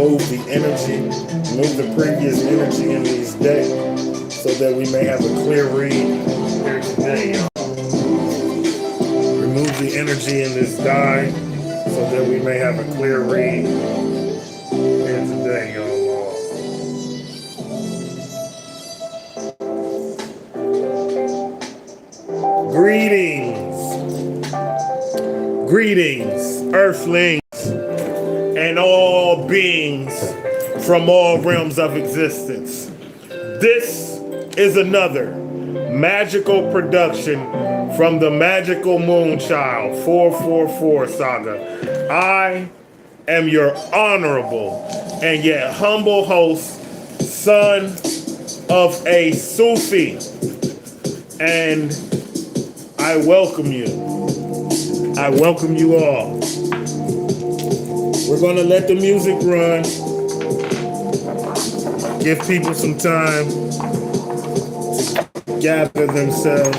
remove the energy, remove the previous energy in these decks so that we may have a clear read here today, y'all. Remove the energy in this die so that we may have a clear read here today, y'all. Greetings, Earthlings, and all beings from all realms of existence. This is another magical production from the Magical Moonchild 444 saga. I am your honorable and yet humble host, son of a Sufi, and I welcome you. I welcome you all. We're going to let the music run. Give people some time to gather themselves.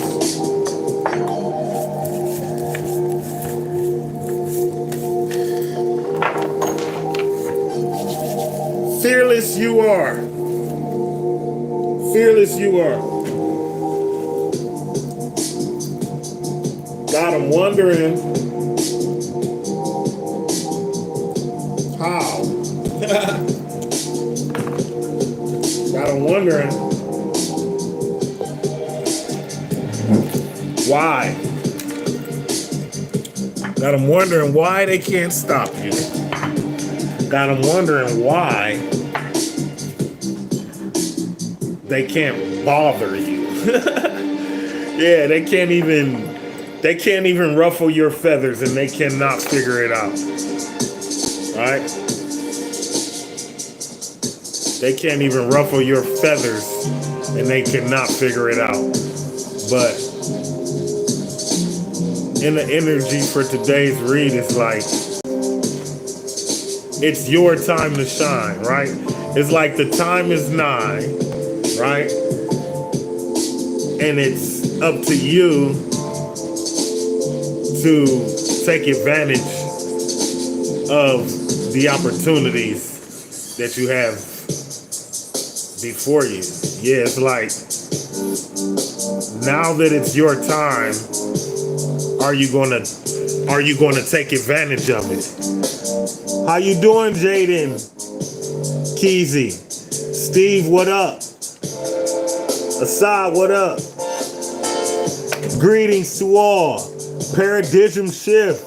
Fearless you are. Fearless you are. God, I'm wondering how. God, I'm wondering why. God, I'm wondering why they can't stop you. God, I'm wondering why they can't bother you. Yeah, they can't even ruffle your feathers and they cannot figure it out. Right? They can't even ruffle your feathers and they cannot figure it out. But in the energy for today's read, it's like, it's your time to shine, right? It's like the time is nigh, right? And it's up to you to take advantage of the opportunities that you have before you. Yeah, it's like, now that it's your time, are you gonna take advantage of it? How you doing, Jaden? Keezy. Steve, what up? Assad, what up? Greetings to all. Paradigm shift.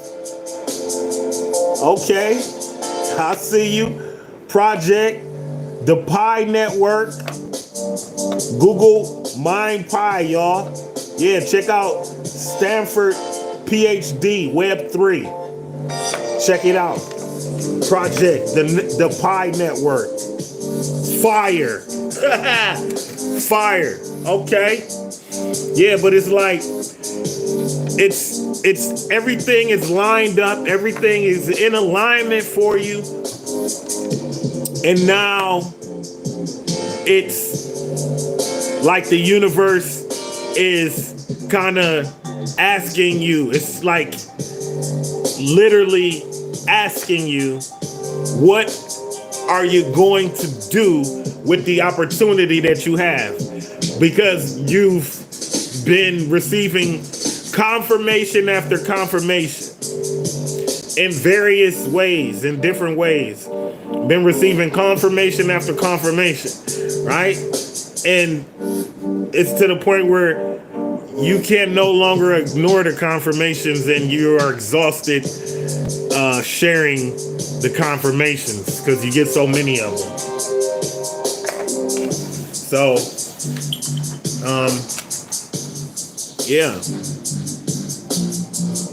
Okay, I see you. Project, the Pi Network, Google Mind Pi, y'all. Yeah, check out Stanford PhD Web 3. Check it out. Project, the Pi Network. Fire. Fire. Okay. Yeah, but it's like, it's everything is lined up, everything is in alignment for you, and now it's like the universe is kind of asking you, it's like literally asking you, what are you going to do with the opportunity that you have? Because you've been receiving confirmation after confirmation in various ways, in different ways. Been receiving confirmation after confirmation, right? And it's to the point where you can no longer ignore the confirmations and you are exhausted sharing the confirmations because you get so many of them. So, yeah.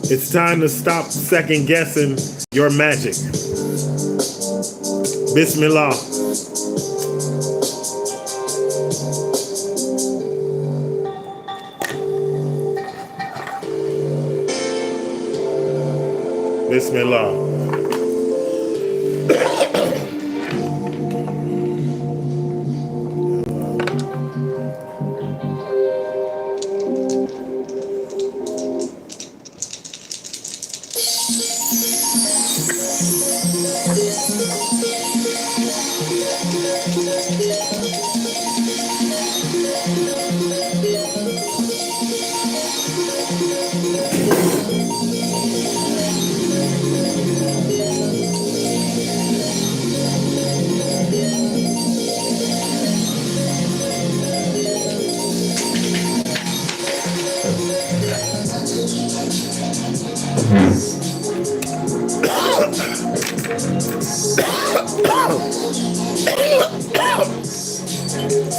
It's time to stop second guessing your magic. Bismillah. Bismillah.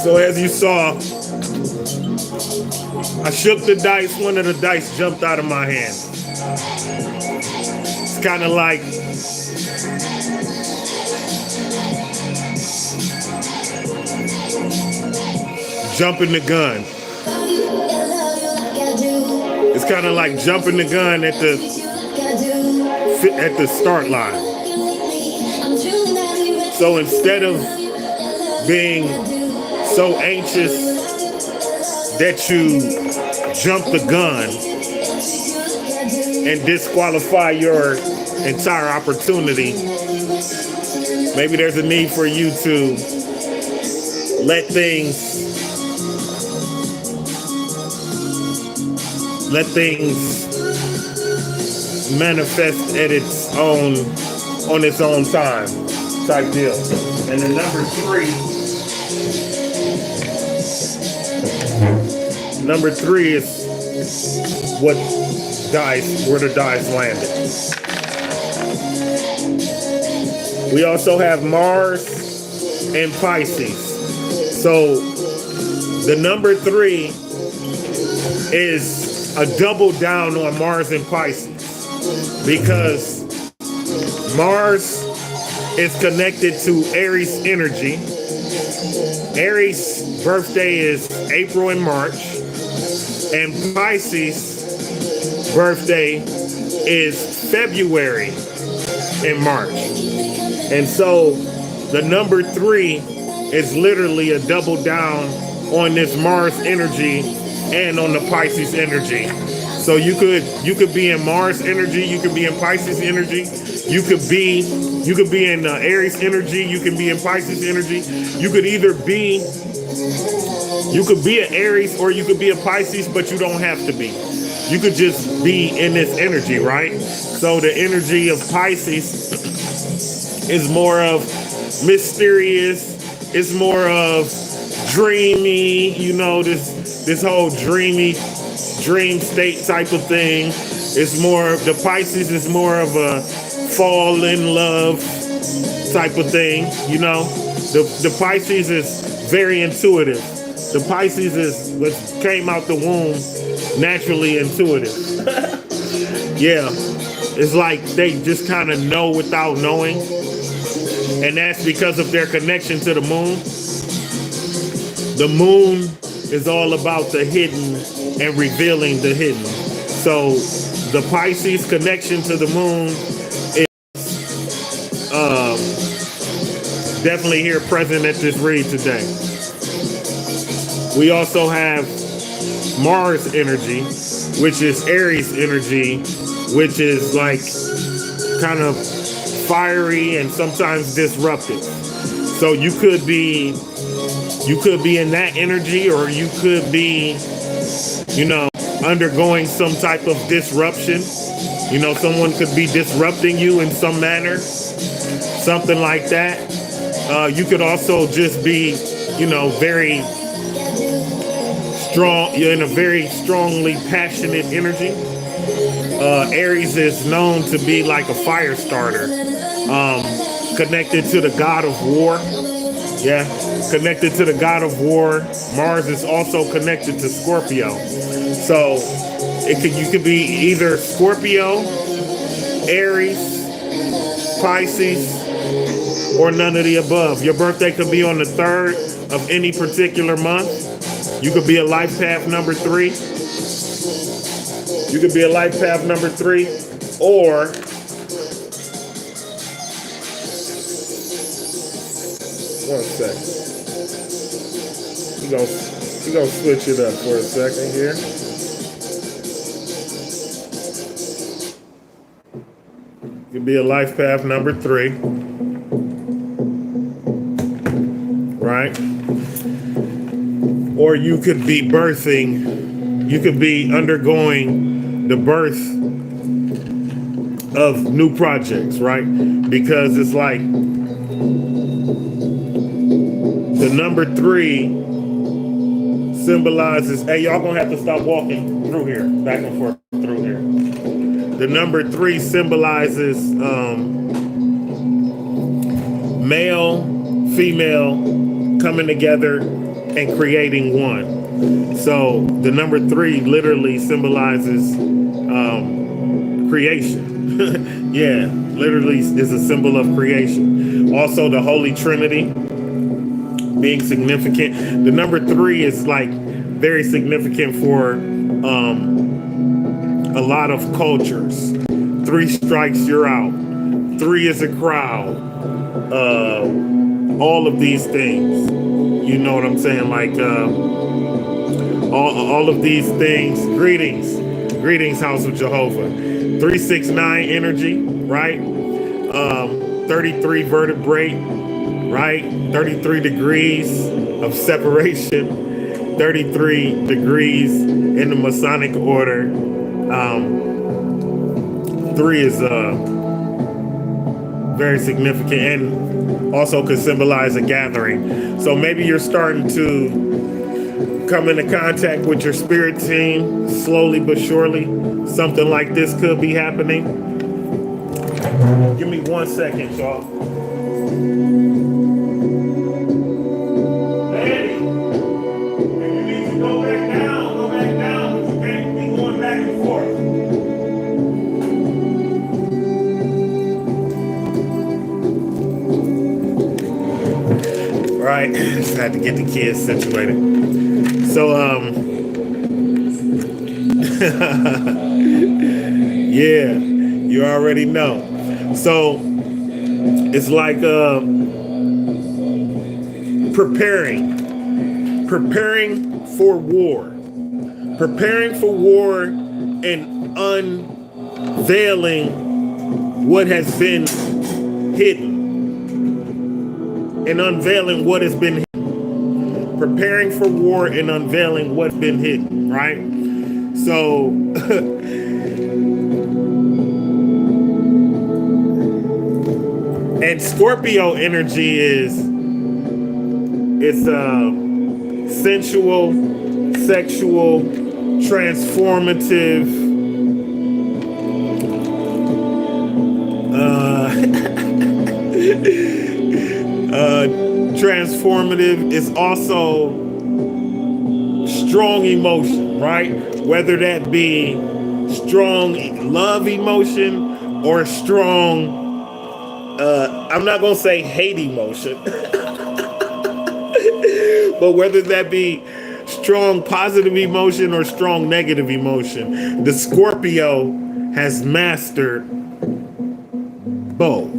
So as you saw, I shook the dice. One of the dice jumped out of my hand. It's kind of like jumping the gun. It's kind of like jumping the gun at the start line. So instead of being so anxious that you jump the gun and disqualify your entire opportunity, maybe there's a need for you to let things manifest at its own on its own time type deal. And then number three is where the dice landed. We also have Mars and Pisces. So the number 3 is a double down on Mars and Pisces, because Mars is connected to Aries energy. Aries' birthday is April and March, and Pisces' birthday is February and March. And so the number 3 is literally a double down on this Mars energy and on the Pisces energy. So you could be in Mars energy, you could be in Pisces energy, you could be in Aries energy, you can be in Pisces energy. You could be an Aries or you could be a Pisces, but you don't have to be. You could just be in this energy, right? So the energy of Pisces is more of mysterious, it's more of dreamy, this whole dream state type of thing. It's more, the Pisces is more of a fall in love type of thing, The Pisces is very intuitive. The Pisces is what came out the womb naturally intuitive. Yeah, it's like they just kind of know without knowing. And that's because of their connection to the moon. The moon is all about the hidden and revealing the hidden. So the Pisces connection to the moon is definitely here present at this read today. We also have Mars energy, which is Aries energy, which is like kind of fiery and sometimes disruptive. So you could be in that energy, or you could be, undergoing some type of disruption. Someone could be disrupting you in some manner, something like that. You could also just be, very strong. You're in a very strongly passionate energy. Aries is known to be like a fire starter, connected to the god of war. Yeah, connected to the god of war. Mars is also connected to Scorpio. So you could be either Scorpio, Aries, Pisces, or none of the above. Your birthday could be on the 3rd of any particular month. You could be a life path number 3. You could be a life path number 3, or one second. We're gonna switch it up for a second here. You could be a life path number 3. Right? Or you could be undergoing the birth of new projects, right? Because it's like the number 3 symbolizes, hey, y'all gonna have to stop walking through here, back and forth through here. The number 3 symbolizes male, female coming together and creating one. So the number 3 literally symbolizes creation. Yeah, literally is a symbol of creation. Also, the Holy Trinity being significant. The number 3 is like very significant for a lot of cultures. 3 strikes, you're out. 3 is a crowd. All of these things. You know what I'm saying? Like all of these things. Greetings, House of Jehovah. 369 energy, right? 33 vertebrae, right? 33 degrees of separation. 33 degrees in the Masonic order. 3 is very significant and also could symbolize a gathering. So maybe you're starting to come into contact with your spirit team slowly but surely. Something like this could be happening. Give me 1 second, y'all. Hey, if you need to go back down, but you can't be going back and forth. All right, just had to get the kids situated. So, yeah, you already know. So it's like preparing for war, and unveiling what has been hidden, preparing for war and unveiling what's been hidden, right? So and Scorpio energy is sensual, sexual, transformative, transformative is also strong emotion, right? Whether that be strong love emotion or strong, I'm not going to say hate emotion, but whether that be strong positive emotion or strong negative emotion, the Scorpio has mastered both.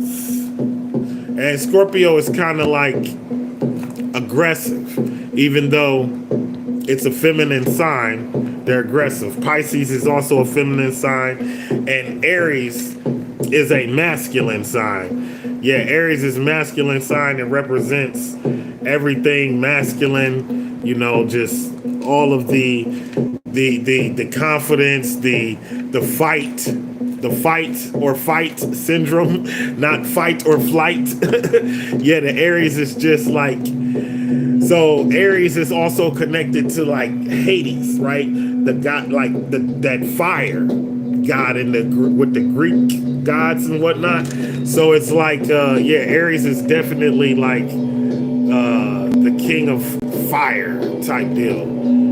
And Scorpio is kind of like aggressive, even though it's a feminine sign, they're aggressive. Pisces is also a feminine sign, and Aries is a masculine sign. Yeah, Aries is masculine sign. It represents everything masculine, you know, just all of the confidence, the fight or fight syndrome, not fight or flight. Yeah, the Aries is just like, so Aries is also connected to like Hades, right? The god, like that fire god with the Greek gods and whatnot. So it's like, yeah, Aries is definitely like the king of fire type deal.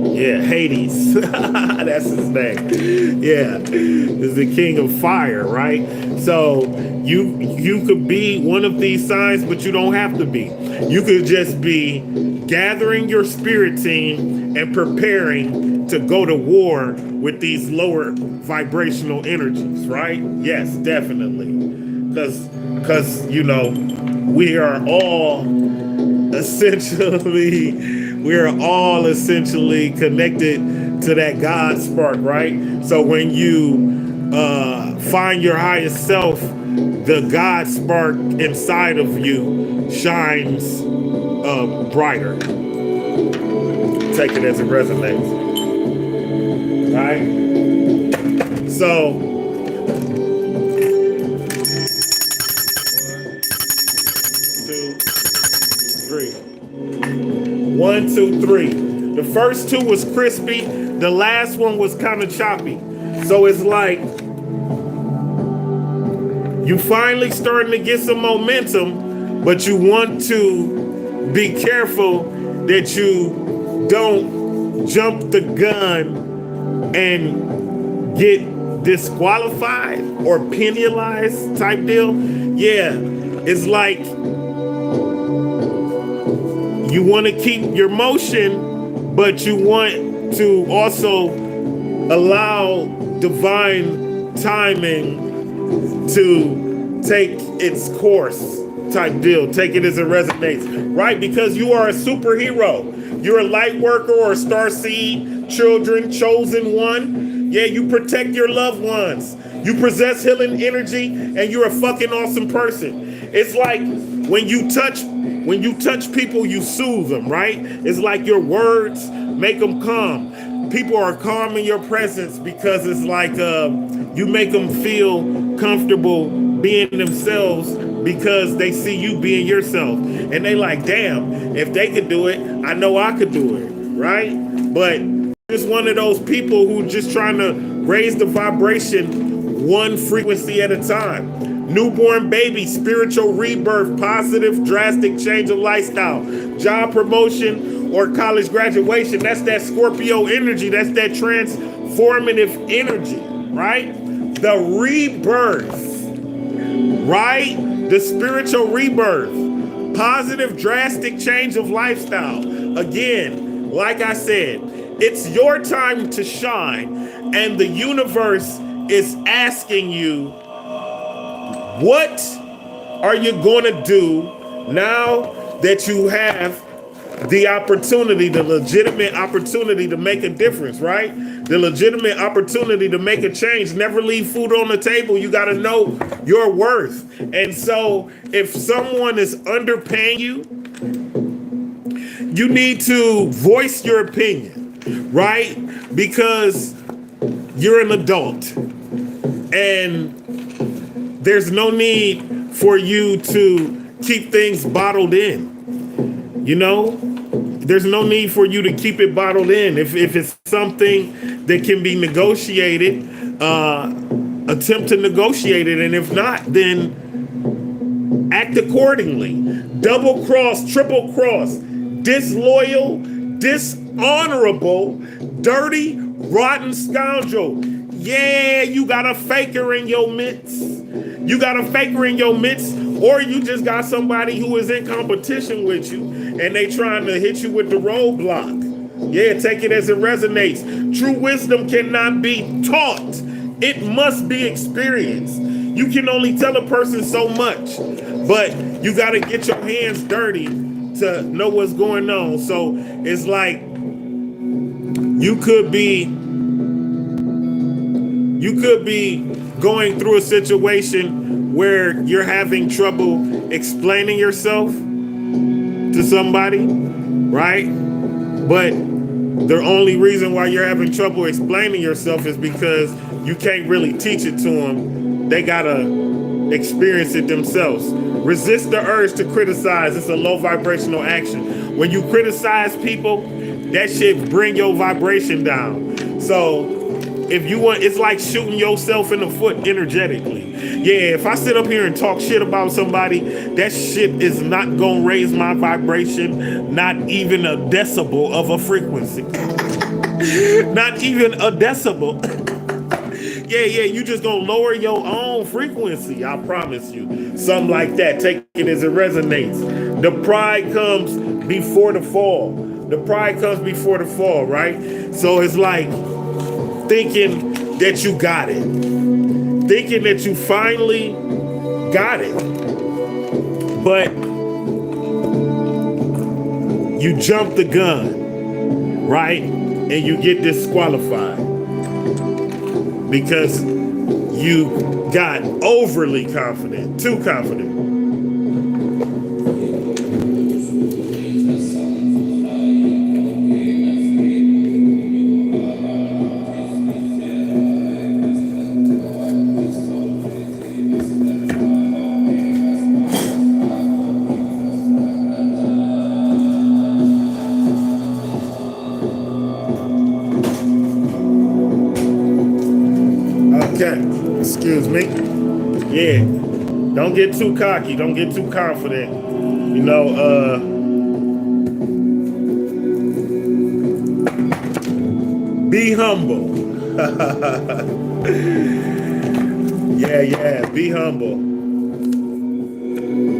Yeah, Hades. That's his name. Yeah, is the king of fire, right? So you could be one of these signs, but you don't have to be. You could just be gathering your spirit team and preparing to go to war with these lower vibrational energies, right? Yes, definitely. Because you know, we are all essentially connected to that God spark, right? So when you find your highest self, the God spark inside of you shines brighter. Take it as it resonates, right? So 1, 2, 3. The first 2 was crispy. The last one was kind of choppy. So it's like You finally starting to get some momentum, but you want to be careful that you don't jump the gun and get disqualified or penalized type deal. Yeah, it's like you want to keep your motion, but you want to also allow divine timing to take its course type deal. Take it as it resonates, right? Because you are a superhero. You're a light worker or a star seed, children, chosen one. Yeah, you protect your loved ones. You possess healing energy, and you're a fucking awesome person. It's like when you touch people, you soothe them, right? It's like your words make them calm. People are calm in your presence because it's like you make them feel comfortable being themselves because they see you being yourself. And they like, damn, if they could do it, I know I could do it, right? But just one of those people who just trying to raise the vibration one frequency at a time. Newborn baby, spiritual rebirth, positive, drastic change of lifestyle, job promotion, or college graduation. That's that Scorpio energy. That's that transformative energy, right? The rebirth, right? The spiritual rebirth, positive, drastic change of lifestyle. Again, like I said, it's your time to shine, and the universe is asking you, what are you going to do now that you have the opportunity, the legitimate opportunity to make a difference, right? The legitimate opportunity to make a change. Never leave food on the table. You got to know your worth. And so if someone is underpaying you, you need to voice your opinion, right? Because you're an adult and there's no need for you to keep things bottled in. You know, there's no need for you to keep it bottled in. If it's something that can be negotiated, attempt to negotiate it. And if not, then act accordingly. Double cross, triple cross, disloyal, dishonorable, dirty, rotten scoundrel. Yeah, you got a faker in your midst. You got a faker in your midst, or you just got somebody who is in competition with you and they trying to hit you with the roadblock. Yeah, take it as it resonates. True wisdom cannot be taught. It must be experienced. You can only tell a person so much, but you got to get your hands dirty to know what's going on. So it's like you could be going through a situation where you're having trouble explaining yourself to somebody, right? But the only reason why you're having trouble explaining yourself is because you can't really teach it to them. They gotta experience it themselves. Resist the urge to criticize. It's a low vibrational action. When you criticize people, that shit bring your vibration down. So if you want, it's like shooting yourself in the foot energetically. Yeah, if I sit up here and talk shit about somebody, that shit is not gonna raise my vibration, not even a decibel of a frequency. Not even a decibel. Yeah, you just gonna lower your own frequency, I promise you. Something like that. Take it as it resonates. The pride comes before the fall. The pride comes before the fall, right? So it's like thinking that you got it. Thinking that you finally got it. But you jump the gun, right? And you get disqualified because you got overly confident, too confident. Okay, excuse me. Yeah, Don't get too cocky. Don't get too confident. You know, be humble. Yeah, be humble.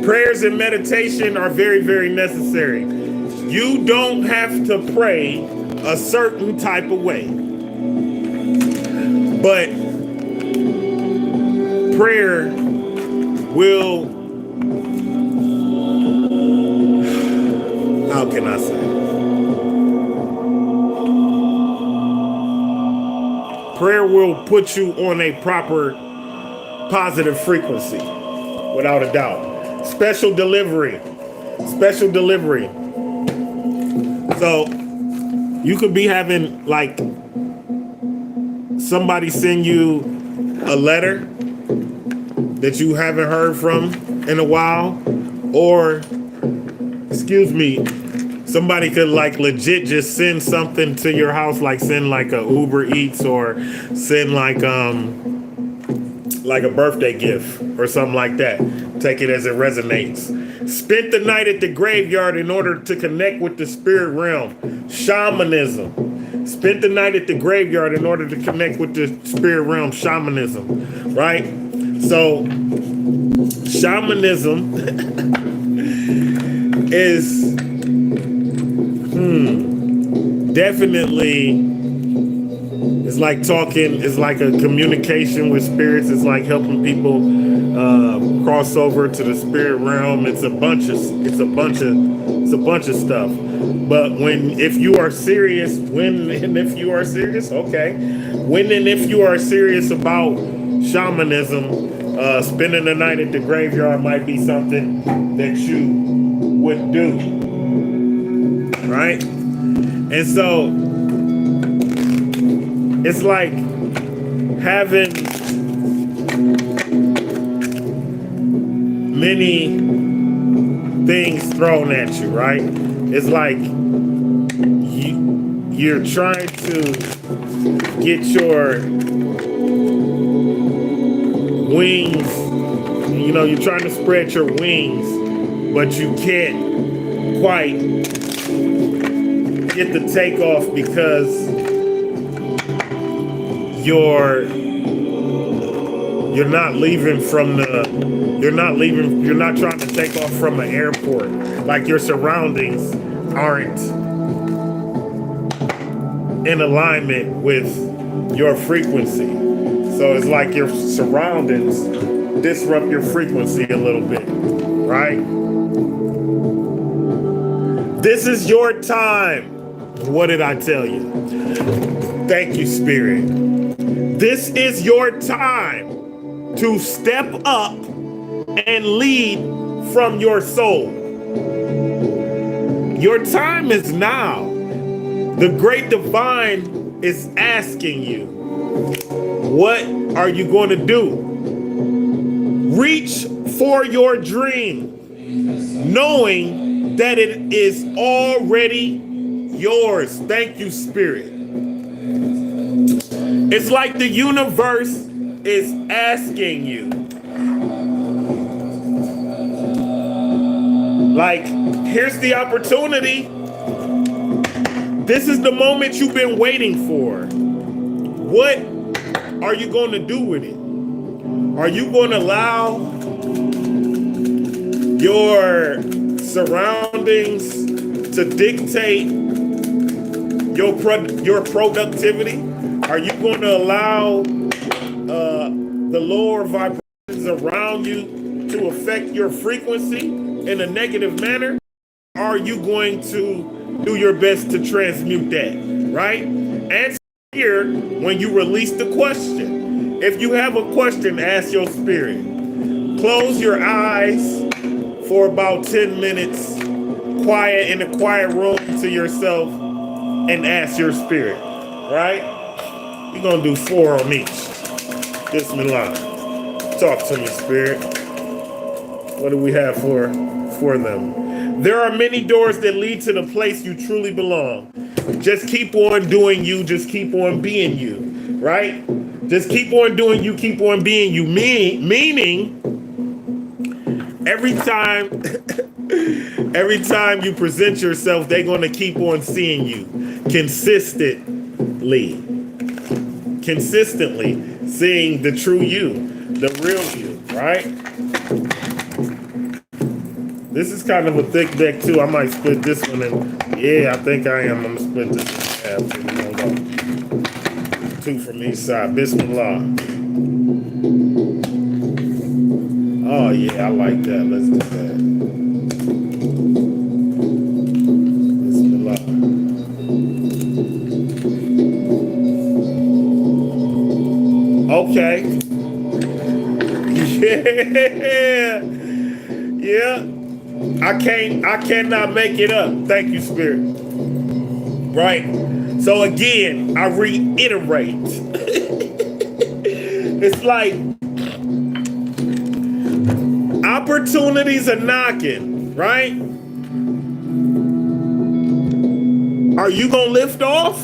Prayers and meditation are very, very necessary. You don't have to pray a certain type of way, but prayer will, how can I say? Prayer will put you on a proper positive frequency, without a doubt. Special delivery. Special delivery. So you could be having like somebody send you a letter that you haven't heard from in a while, or excuse me, somebody could like legit just send something to your house, like send like a Uber Eats, or send like a birthday gift or something like that. Take it as it resonates. Spent the night at the graveyard in order to connect with the spirit realm. Shamanism. Spent the night at the graveyard in order to connect with the spirit realm. Shamanism. Right? So, shamanism is definitely, it's like talking, it's like a communication with spirits. It's like helping people cross over to the spirit realm. It's a bunch of stuff. But if you are serious, about shamanism, spending the night at the graveyard might be something that you would do, right? And so it's like having many things thrown at you, right? It's like you're trying to get your wings, you're trying to spread your wings, but you can't quite get the takeoff because you're not trying to take off from an airport. Like your surroundings aren't in alignment with your frequency. So it's like your surroundings disrupt your frequency a little bit, right? This is your time. What did I tell you? Thank you, Spirit. This is your time to step up and lead from your soul. Your time is now. The great divine is asking you, what are you going to do? Reach for your dream, knowing that it is already yours. Thank you, Spirit. It's like the universe is asking you. Like, here's the opportunity. This is the moment you've been waiting for. What are you going to do with it? Are you going to allow your surroundings to dictate your productivity? Are you going to allow the lower vibrations around you to affect your frequency in a negative manner? Are you going to do your best to transmute that, right? Answer here when you release the question. If you have a question, ask your spirit. Close your eyes for about 10 minutes, quiet in a quiet room to yourself, and ask your spirit, right? We're going to do 4 on each. Bismillah. Talk to me, spirit. What do we have for them? There are many doors that lead to the place you truly belong. Just keep on doing you. Just keep on being you, right? Just keep on doing you. Keep on being you. Meaning, Every time, every time you present yourself, they're going to keep on seeing you consistently seeing the true you, the real you, right? This is kind of a thick deck too. I might split this one in. Yeah, I think I am. I'm gonna split this in half. We're gonna go 2 from each side. Bismillah. Oh yeah, I like that. Let's do that. Bismillah. Okay. Yeah. Yeah. I cannot make it up. Thank you, Spirit. Right? So again, I reiterate. It's like opportunities are knocking, right? Are you gonna lift off?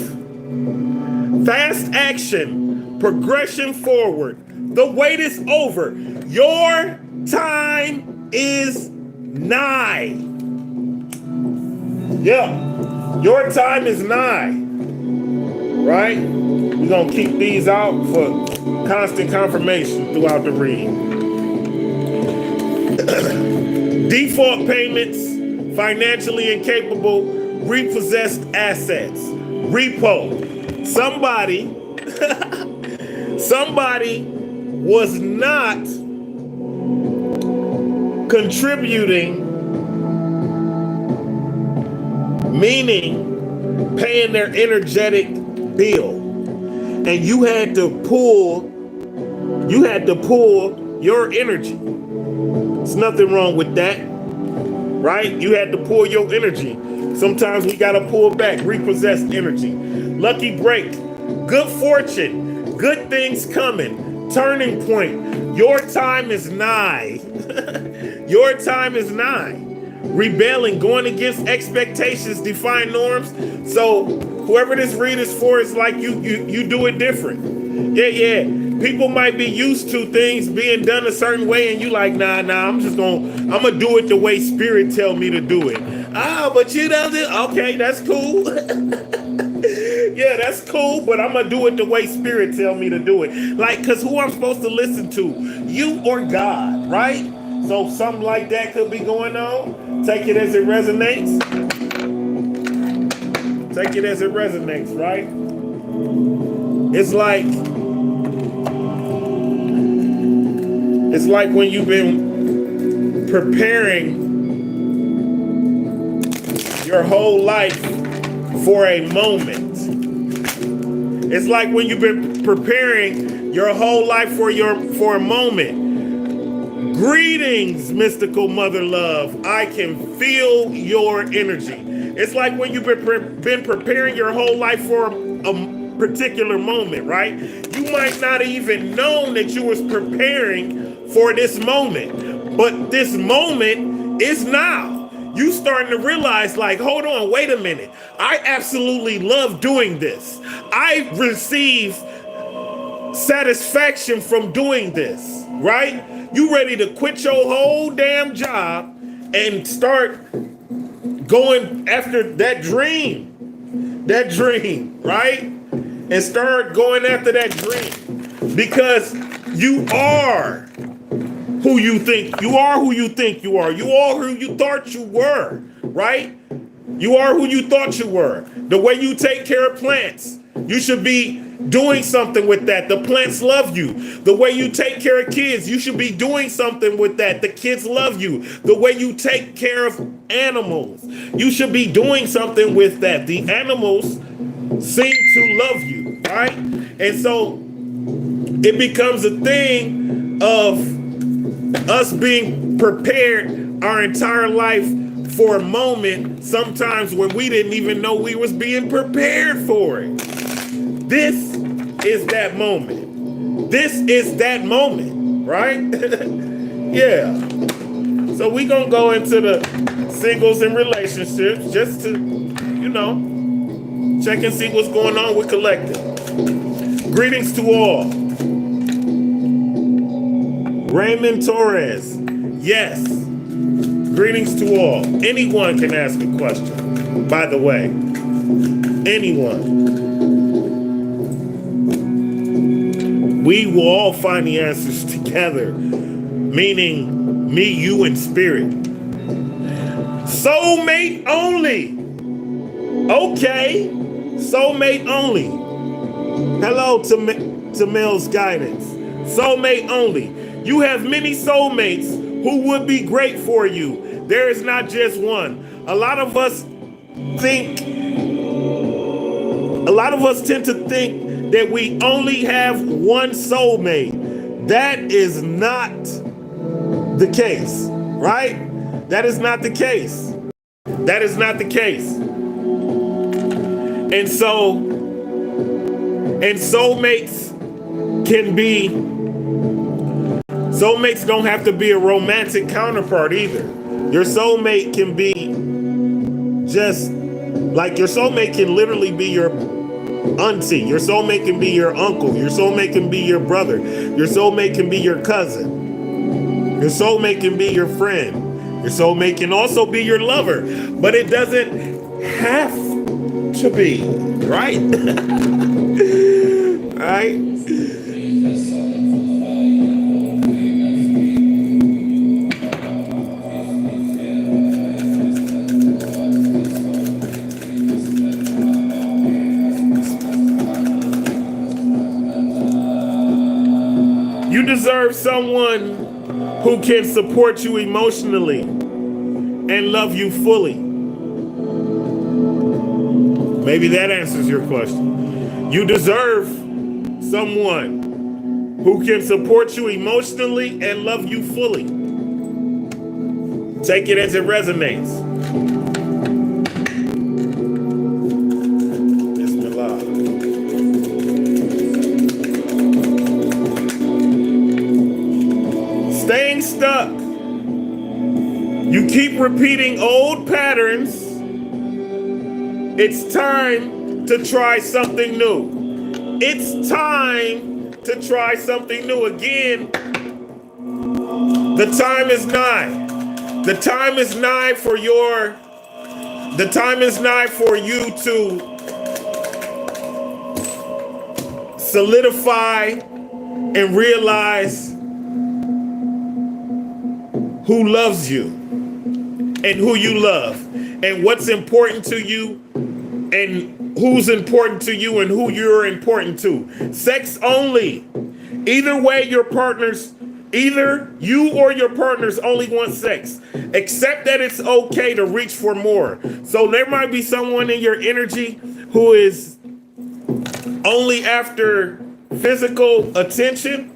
Fast action, progression forward. The wait is over. Your time is nigh. Yeah, your time is nigh. Right? We're gonna keep these out for constant confirmation throughout the read. Default payments, financially incapable, repossessed assets, repo. Somebody was not contributing, meaning paying their energetic bill, and you had to pull your energy. There's nothing wrong with that, right? You had to pull your energy. Sometimes we gotta pull back, repossessed energy. Lucky break, good fortune, good things coming, turning point. Your time is nigh. Your time is nigh. Rebelling, going against expectations, define norms. So whoever this read is for, it's like you do it different. Yeah. People might be used to things being done a certain way, and you like, nah, I'm gonna do it the way Spirit tell me to do it. But you know this. Okay, that's cool. Yeah, that's cool, but I'm gonna do it the way Spirit tell me to do it. Like, cause who I'm supposed to listen to? You or God, right? So something like that could be going on. Take it as it resonates. Take it as it resonates, right? It's like when you've been preparing your whole life for a moment. It's like when you've been preparing your whole life for a moment. Greetings, mystical mother love. I can feel your energy. It's like when you've been preparing your whole life for a particular moment, right? You might not even know that you was preparing for this moment, but this moment is now. You starting to realize, like, hold on, wait a minute. I absolutely love doing this. I receive satisfaction from doing this, right? You ready to quit your whole damn job and start going after that dream, right? And start going after that dream because you are who you think you are. You are who you thought you were, right? You are who you thought you were. The way you take care of plants, you should be doing something with that. The plants love you. The way you take care of kids, you should be doing something with that. The kids love you. The way you take care of animals, you should be doing something with that. The animals seem to love you, right? And so it becomes a thing of us being prepared our entire life for a moment, sometimes when we didn't even know we was being prepared for it. This is that moment. This is that moment, right? Yeah. So we gonna go into the singles and relationships just to, check and see what's going on with collective. Greetings to all. Raymond Torres. Yes. Greetings to all. Anyone can ask a question, by the way. Anyone. We will all find the answers together, meaning me, you, and spirit. Soulmate only. Okay. Soulmate only. Hello to Mel's guidance. Soulmate only. You have many soulmates who would be great for you. There is not just one. A lot of us tend to think that we only have one soulmate. That is not the case, right? That is not the case. That is not the case. And soulmates don't have to be a romantic counterpart either. Your soulmate can be just like your soulmate can literally be your auntie. Your soulmate can be your uncle. Your soulmate can be your brother. Your soulmate can be your cousin. Your soulmate can be your friend. Your soulmate can also be your lover. But it doesn't have to be, right? Right? You deserve someone who can support you emotionally and love you fully. Maybe that answers your question. You deserve someone who can support you emotionally and love you fully. Take it as it resonates. Staying stuck. You keep repeating old patterns. It's time to try something new. It's time to try something new. Again, the time is nigh. The time is nigh for you to solidify and realize who loves you and who you love and what's important to you and who's important to you and who you're important to. Sex only. Either you or your partners only want sex. Accept that it's okay to reach for more. So there might be someone in your energy who is only after physical attention,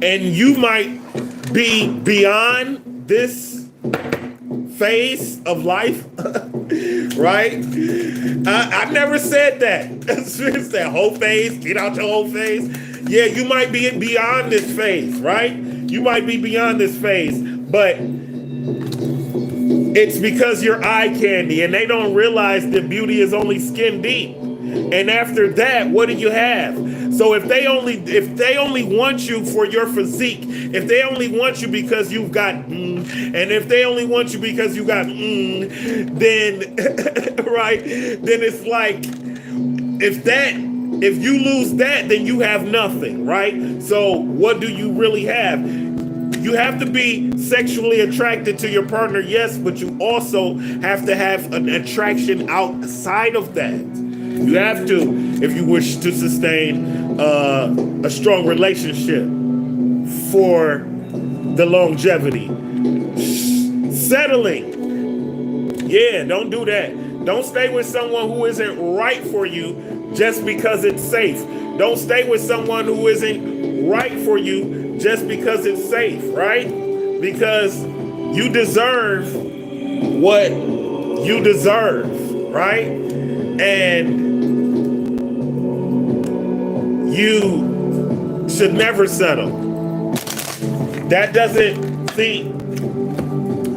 and you might be beyond this phase of life, right? I never said that. It's that whole phase, get out your whole phase. Yeah, you might be beyond this phase, right? You might be beyond this phase, but it's because you're eye candy and they don't realize that beauty is only skin deep. And after that, what do you have? So if they only want you for your physique, if they only want you because you've got and if they only want you because you got then right, then it's like if you lose that, then you have nothing, right? So what do you really have? You have to be sexually attracted to your partner, yes, but you also have to have an attraction outside of that. You have to, if you wish to sustain a strong relationship for the longevity. Settling. Yeah, don't do that. Don't stay with someone who isn't right for you just because it's safe. Don't stay with someone who isn't right for you just because it's safe, right? Because you deserve what you deserve, right? And you should never settle. That doesn't think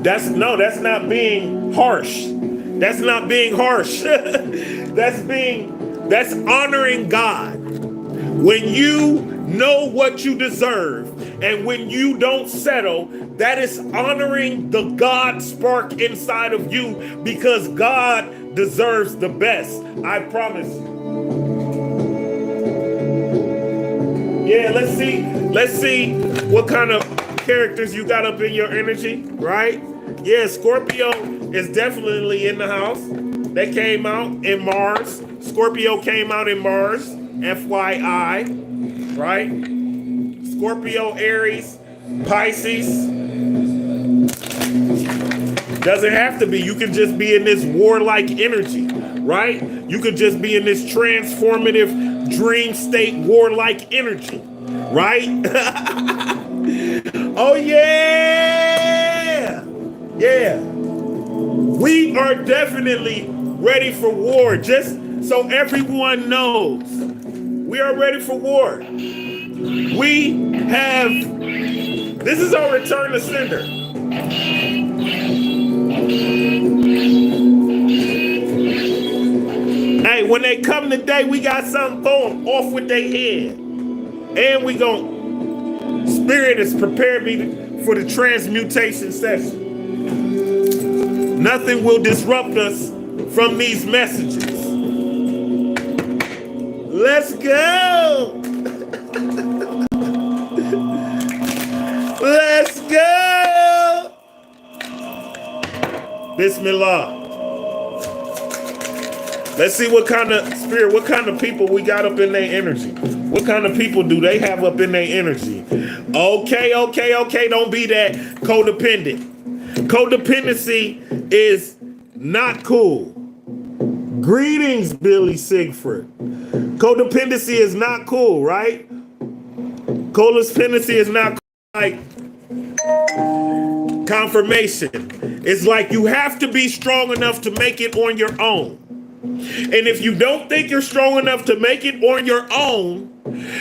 that's not being harsh. That's not being harsh. That's honoring God. When you Know what you deserve. And when you don't settle, that is honoring the God spark inside of you, because God deserves the best. I promise you. Yeah, let's see what kind of characters you got up in your energy, right? Yeah, Scorpio is definitely in the house. They came out in Mars. Scorpio came out in Mars, FYI, right? Scorpio, Aries, Pisces. Doesn't have to be. You can just be in this warlike energy, right? You could just be in this transformative dream state warlike energy, right? Oh yeah! Yeah. We are definitely ready for war. Just so everyone knows, we are ready for war. We have, this is our return to sender. Hey, when they come today, we got something for them off with their head. And we gon' Spirit has prepared me for the transmutation session. Nothing will disrupt us from these messages. Let's go. Let's go. Bismillah. Let's see what kind of spirit, what kind of people we got up in their energy. What kind of people do they have up in their energy? Okay. Don't be that codependent. Codependency is not cool. Greetings, Billy Siegfried. Codependency is not cool, right? Codependency is not like confirmation. It's like you have to be strong enough to make it on your own. And if you don't think you're strong enough to make it on your own,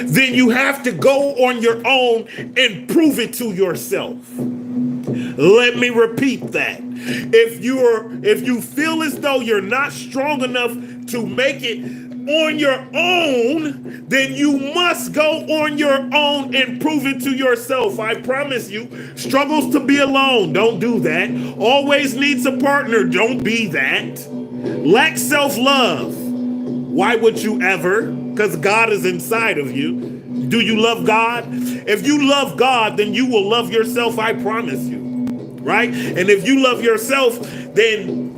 then you have to go on your own and prove it to yourself. Let me repeat that. If you feel as though you're not strong enough to make it on your own, then you must go on your own and prove it to yourself. I promise you, struggles to be alone. Don't do that. Always needs a partner. Don't be that. Lack self-love. Why would you ever? Because God is inside of you. Do you love God? If you love God, then you will love yourself, I promise you. Right? And if you love yourself, then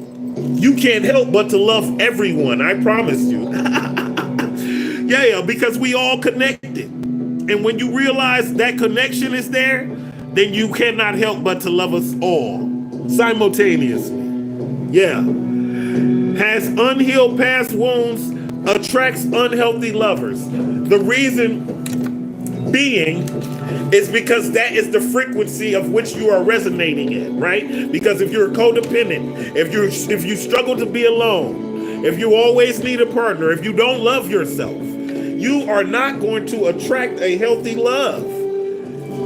you can't help but to love everyone, I promise you. Yeah, because we all connected. And when you realize that connection is there, then you cannot help but to love us all simultaneously. Yeah. Has unhealed past wounds, attracts unhealthy lovers. The reason being is because that is the frequency of which you are resonating in, right? Because if you're codependent, if you struggle to be alone, if you always need a partner, if you don't love yourself, you are not going to attract a healthy love.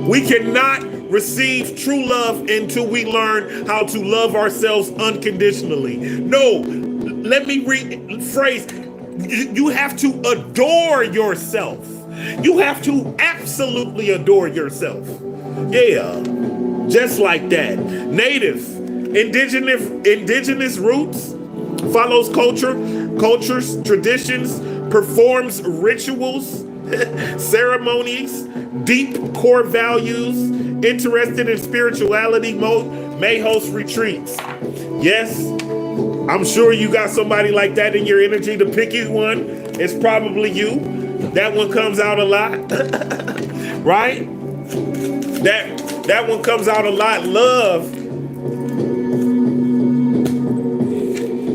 We cannot receive true love until we learn how to love ourselves unconditionally. No, let me rephrase. You have to adore yourself. You have to absolutely adore yourself. Yeah, just like that. Native, indigenous roots, follows cultures, traditions, performs rituals, ceremonies, deep core values, interested in spirituality, may host retreats. Yes, I'm sure you got somebody like that in your energy. The picky one is probably you. That one comes out a lot, right? That one comes out a lot. Love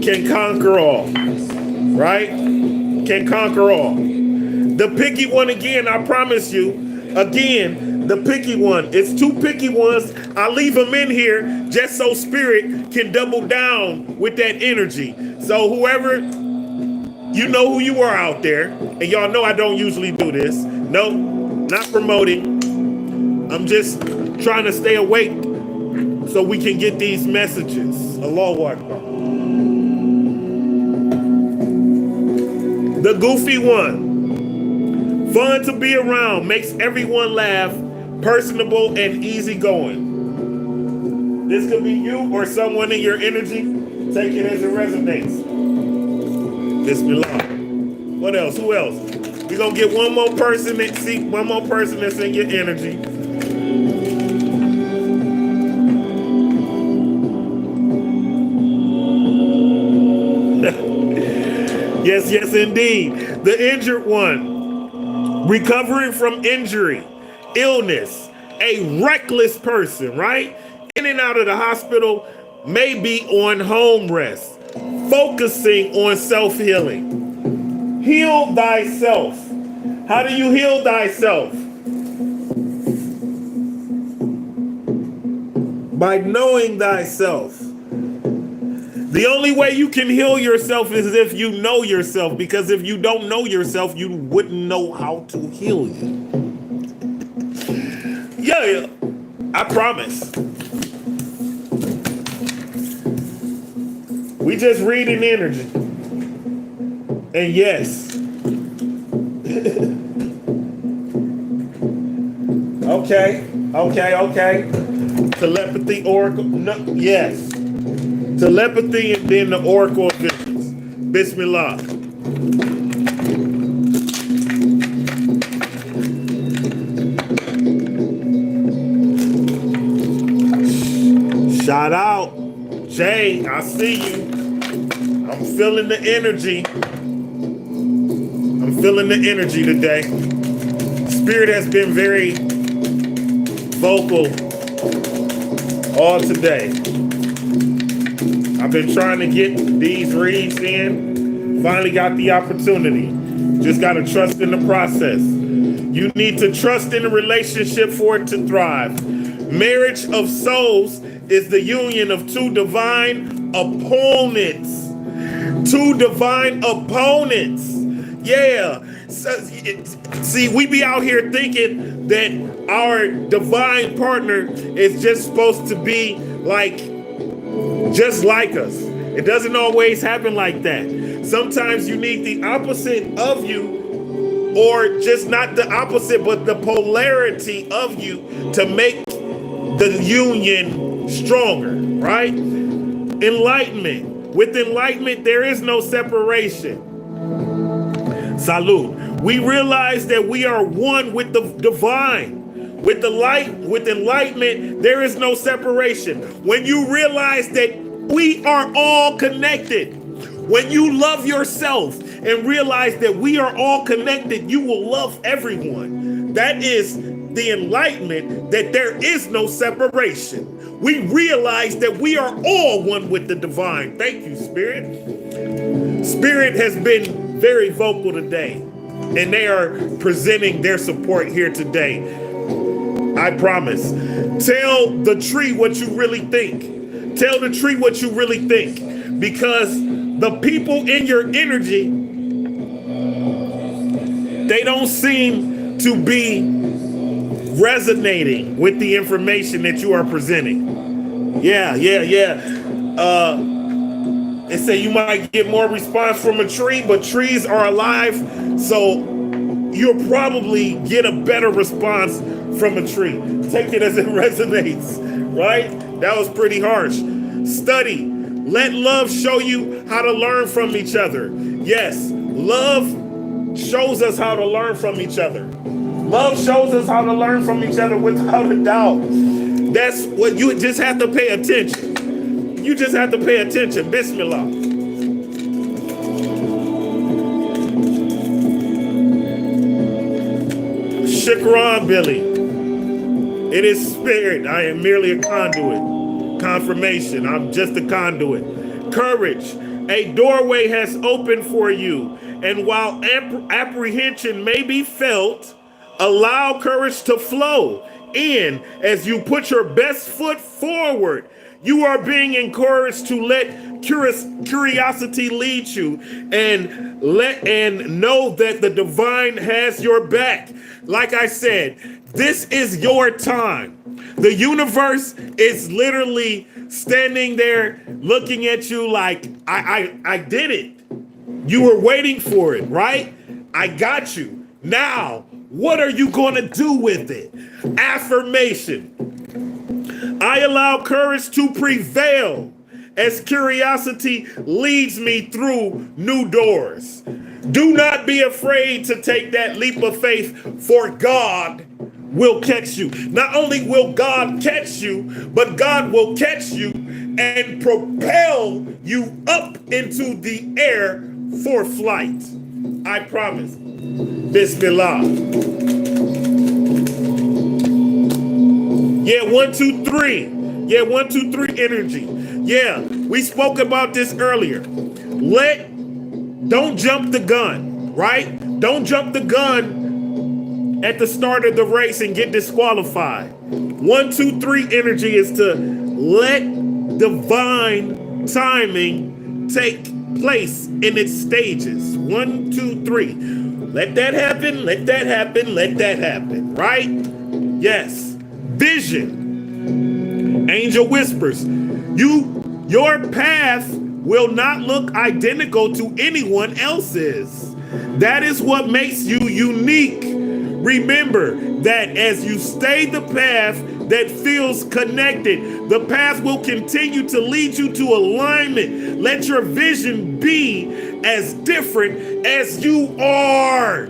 can conquer all, right? Can conquer all. The picky one, again, I promise you, again, the picky one. It's two picky ones. I leave them in here just so spirit can double down with that energy. So whoever, you know who you are out there, and y'all know I don't usually do this. No, not promoting. I'm just trying to stay awake so we can get these messages. Allahu Akbar. The goofy one Fun to be around, makes everyone laugh, personable and easygoing. This could be you or someone in your energy. Take it as it resonates. Bismillah. What else? Who else? We're gonna get one more person that's in your energy. Yes, yes, indeed. The injured one, recovering from injury, illness, a reckless person, right? In and out of the hospital, may be on home rest, focusing on self-healing. Heal thyself. How do you heal thyself? By knowing thyself. The only way you can heal yourself is if you know yourself, because if you don't know yourself, you wouldn't know how to heal you. Yeah, I promise. We just reading energy. And yes. Okay. Telepathy, oracle. No, yes. Telepathy and then the oracle of visions. Bismillah. Shout out. Jay, I see you. I'm feeling the energy. I'm feeling the energy today. Spirit has been very vocal all today. I've been trying to get these reads in. Finally got the opportunity. Just got to trust in the process. You need to trust in a relationship for it to thrive. Marriage of souls is the union of two divine opponents. Two divine opponents. Yeah. See, we be out here thinking that our divine partner is just supposed to be just like us. It doesn't always happen like that. Sometimes you need the opposite of you, or just not the opposite, but the polarity of you to make the union stronger, right? Enlightenment. With enlightenment, there is no separation. Salud. We realize that we are one with the divine. With the light, with enlightenment, there is no separation. When you realize that we are all connected, when you love yourself and realize that we are all connected, you will love everyone. That is the enlightenment, that there is no separation. We realize that we are all one with the divine. Thank you, Spirit. Spirit has been very vocal today, and they are presenting their support here today. I promise. Tell the tree what you really think. Tell the tree what you really think. Because the people in your energy, they don't seem to be resonating with the information that you are presenting. Yeah. They say you might get more response from a tree, but trees are alive, so you'll probably get a better response from a tree. Take it as it resonates, right? That was pretty harsh. Study. Let love show you how to learn from each other. Yes, love shows us how to learn from each other. Love shows us how to learn from each other without a doubt. That's what you just have to pay attention. You just have to pay attention. Bismillah. Shukran, Billy. It is spirit. I am merely a conduit. Confirmation. I'm just a conduit. Courage. A doorway has opened for you. And while apprehension may be felt, allow courage to flow in as you put your best foot forward. You are being encouraged to let curiosity lead you and know that the divine has your back. Like I said, this is your time. The universe is literally standing there looking at you like, I did it. You were waiting for it, right? I got you. Now, what are you going to do with it? Affirmation. I allow courage to prevail as curiosity leads me through new doors. Do not be afraid to take that leap of faith, for God will catch you. Not only will God catch you, but God will catch you and propel you up into the air for flight. I promise. Bismillah. Yeah, 1, 2, 3. Yeah, 1, 2, 3 energy. Yeah, we spoke about this earlier. Don't jump the gun, right? Don't jump the gun at the start of the race and get disqualified. 1, 2, 3 energy is to let divine timing take place in its stages. 1, 2, 3. Let that happen, let that happen, let that happen, right? Yes. Vision. Angel whispers. Your path will not look identical to anyone else's. That is what makes you unique. Remember that as you stay the path that feels connected, the path will continue to lead you to alignment. Let your vision be as different as you are.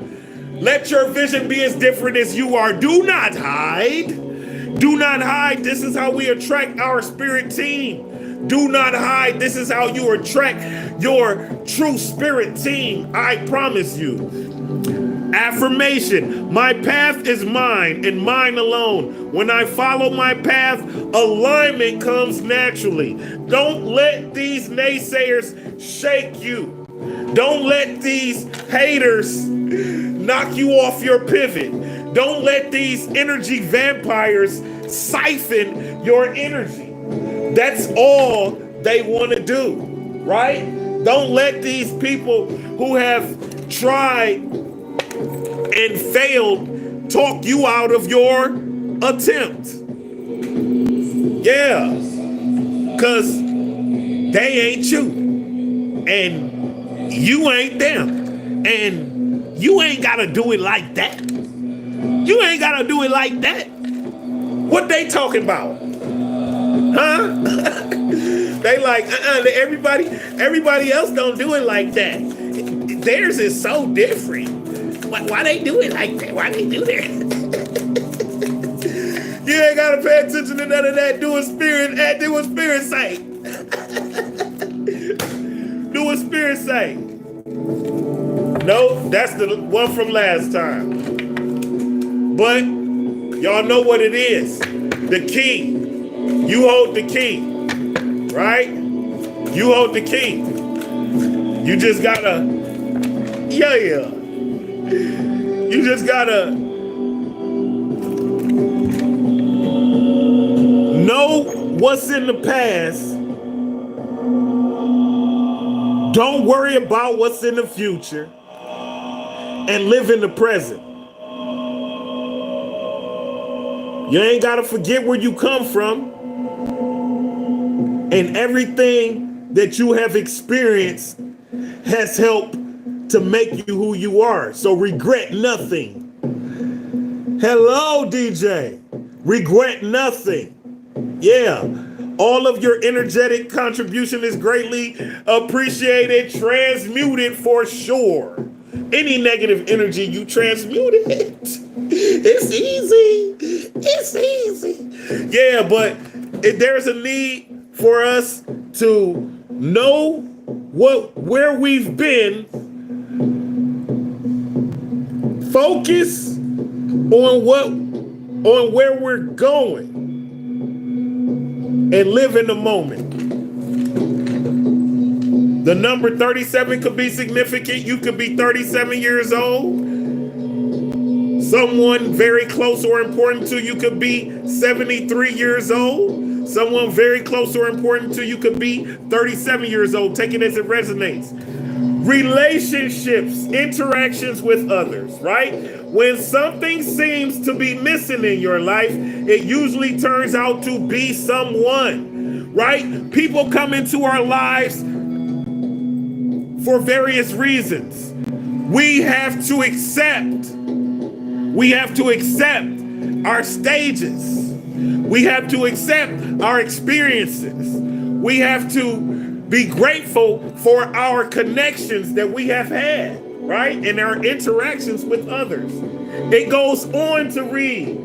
Let your vision be as different as you are. Do not hide. Do not hide. This is how we attract our spirit team. Do not hide. This is how you attract your true spirit team. I promise you. Affirmation. My path is mine and mine alone. When I follow my path, alignment comes naturally. Don't let these naysayers shake you. Don't let these haters knock you off your pivot. Don't let these energy vampires siphon your energy. That's all they want to do, right? Don't let these people who have tried and failed talk you out of your attempt. Yeah, because they ain't you. And you ain't them. And you ain't got to do it like that. You ain't got to do it like that. What they talking about? Huh? They like, everybody else don't do it like that. Theirs is so different. Why they do it like that? Why they do that? You ain't got to pay attention to none of that. Do what spirit say. Do what spirit say. No, that's the one from last time. But y'all know what it is. The key. You hold the key. Right? You hold the key. You just gotta, yeah. You just gotta know what's in the past. Don't worry about what's in the future. And live in the present. You ain't gotta forget where you come from. And everything that you have experienced has helped to make you who you are. So regret nothing. Hello, DJ. Regret nothing. Yeah. All of your energetic contribution is greatly appreciated. Transmuted for sure. Any negative energy, you transmute it. It's easy. It's easy. Yeah, but if there's a need for us to know where we've been, focus on where we're going, and live in the moment. The number 37 could be significant. You could be 37 years old. Someone very close or important to you could be 73 years old. Someone very close or important to you could be 37 years old. Take it as it resonates. Relationships, interactions with others, right? When something seems to be missing in your life, it usually turns out to be someone, right? People come into our lives for various reasons. We have to accept We have to accept our stages. We have to accept our experiences. We have to be grateful for our connections that we have had, right? And our interactions with others. It goes on to read,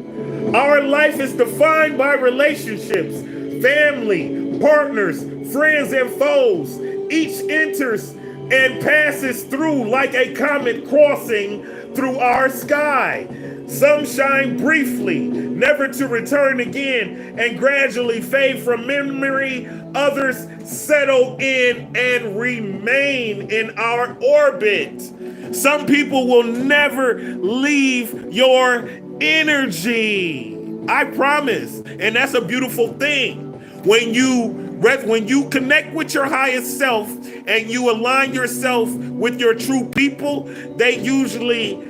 our life is defined by relationships, family, partners, friends, and foes. Each enters and passes through like a comet crossing through our sky. Some shine briefly, never to return again, and gradually fade from memory. Others settle in and remain in our orbit. Some people will never leave your energy. I promise. And that's a beautiful thing. When you connect with your highest self and you align yourself with your true people, they usually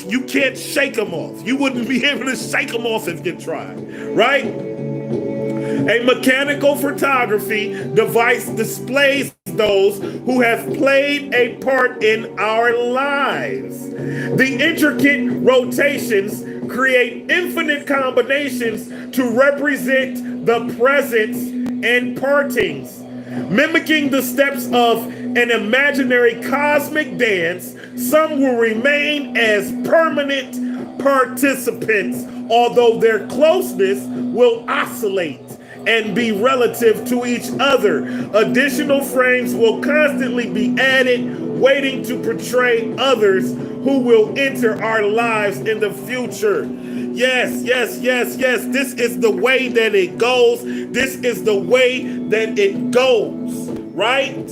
you can't shake them off. You wouldn't be able to shake them off if you tried, right? A mechanical photography device displays those who have played a part in our lives. The intricate rotations create infinite combinations to represent the presence and partings. Mimicking the steps of an imaginary cosmic dance, some will remain as permanent participants, although their closeness will oscillate and be relative to each other. Additional frames will constantly be added, waiting to portray others who will enter our lives in the future. Yes, yes, yes, yes. This is the way that it goes. This is the way that it goes, right?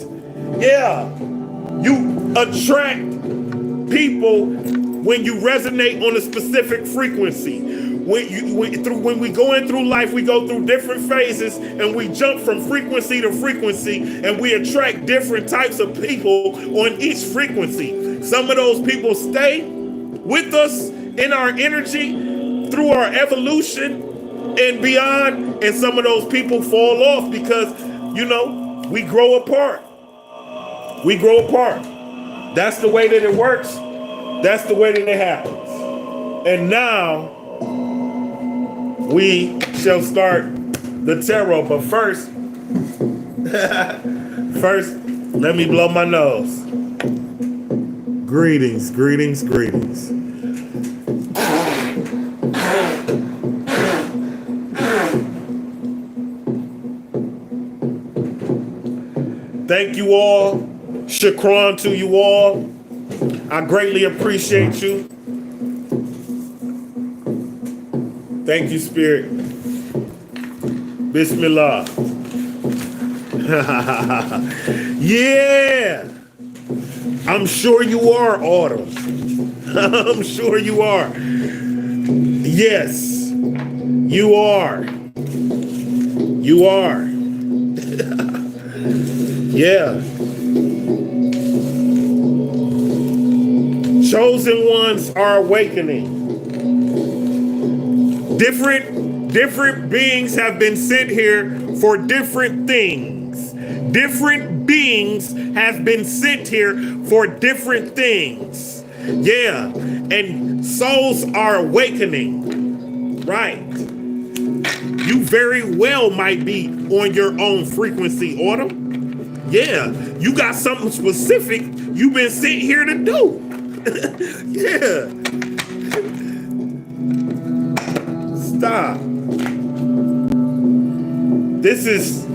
Yeah. You attract people when you resonate on a specific frequency. When we going through life, we go through different phases and we jump from frequency to frequency, and we attract different types of people on each frequency. Some of those people stay with us in our energy through our evolution and beyond, and some of those people fall off because, we grow apart. We grow apart. That's the way that it works. That's the way that it happens. And now we shall start the tarot, but first, let me blow my nose. Greetings, greetings, greetings. Thank you all. Shukran to you all. I greatly appreciate you. Thank you, Spirit. Bismillah. Yeah. I'm sure you are, Autumn. I'm sure you are. Yes, you are. You are. Yeah. Chosen ones are awakening. Different beings have been sent here for different things. Different beings have been sent here for different things. Yeah. And souls are awakening. Right. You very well might be on your own frequency, Autumn. Yeah. You got something specific you've been sent here to do. Yeah. Stop. This is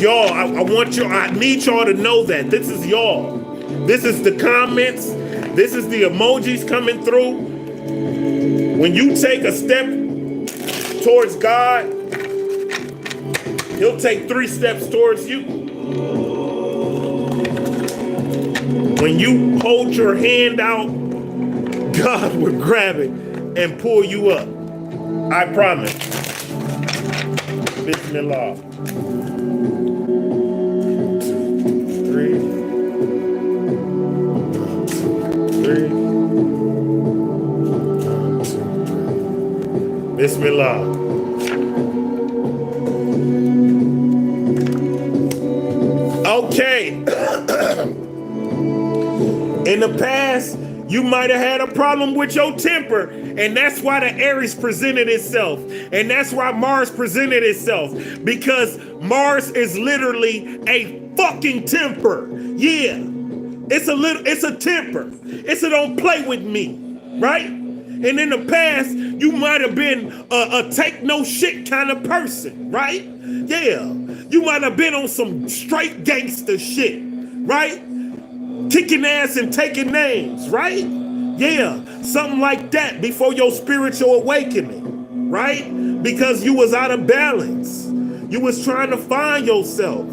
y'all. I need y'all to know that. This is y'all. This is the comments. This is the emojis coming through. When you take a step towards God, He'll take 3 steps towards you. When you hold your hand out, God will grab it and pull you up. I promise. Bismillah. 1, 2, 3. 1, 2, 3. Bismillah. Okay. In the past, You might have had a problem with your temper, and that's why the Aries presented itself. And that's why Mars presented itself. Because Mars is literally a fucking temper. Yeah. It's a temper. It's a don't play with me. Right? And in the past, you might have been a take no shit kind of person. Right? Yeah. You might have been on some straight gangster shit. Right? Kicking ass and taking names, right? Yeah, something like that before your spiritual awakening, right? Because you was out of balance. You was trying to find yourself.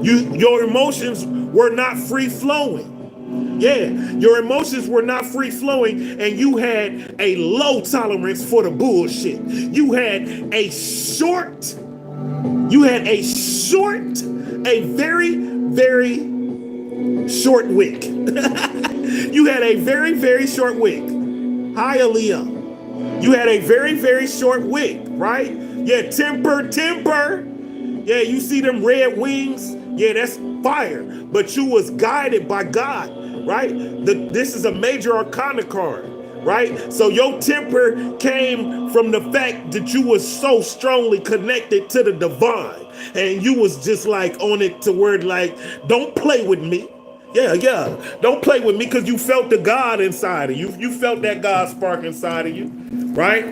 Your emotions were not free flowing. Yeah, your emotions were not free flowing, and you had a low tolerance for the bullshit. You had a very, very short wick. You had a very, very short wick. Hi, Aaliyah. You had a very, very short wick, right? Yeah, temper. Yeah, you see them red wings? Yeah, that's fire. But you was guided by God, right? This is a major arcana card, right? So your temper came from the fact that you was so strongly connected to the divine. And you was just like on it to word like, don't play with me. Yeah. Don't play with me, because you felt the God inside of you. You felt that God spark inside of you, right?